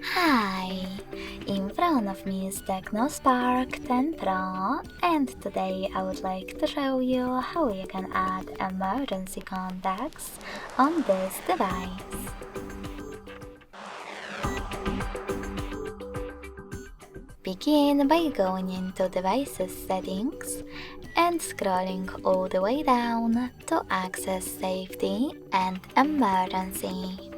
Hi! In front of me is TECNO Spark 10 Pro, and today I would like to show you how you can add emergency contacts on this device. Begin by going into Devices Settings and scrolling all the way down to access Safety and Emergency.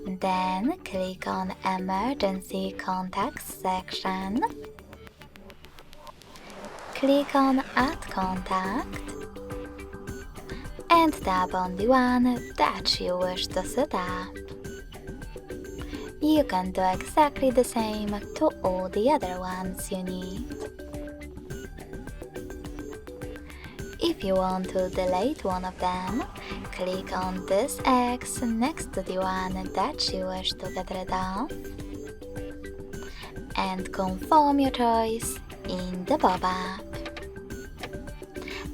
Then click on Emergency Contacts section. Click on Add Contact and tap on the one that you wish to set up. You can do exactly the same to all the other ones you need. If you want to delete one of them, click on this X next to the one that you wish to get rid of and confirm your choice in the pop-up.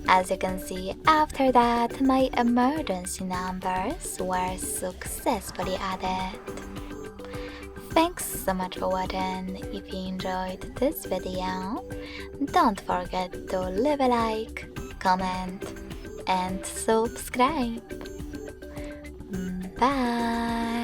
As you can see, after that, my emergency numbers were successfully added. Thanks so much for watching. If you enjoyed this video, don't forget to leave a like, comment, and subscribe. Bye!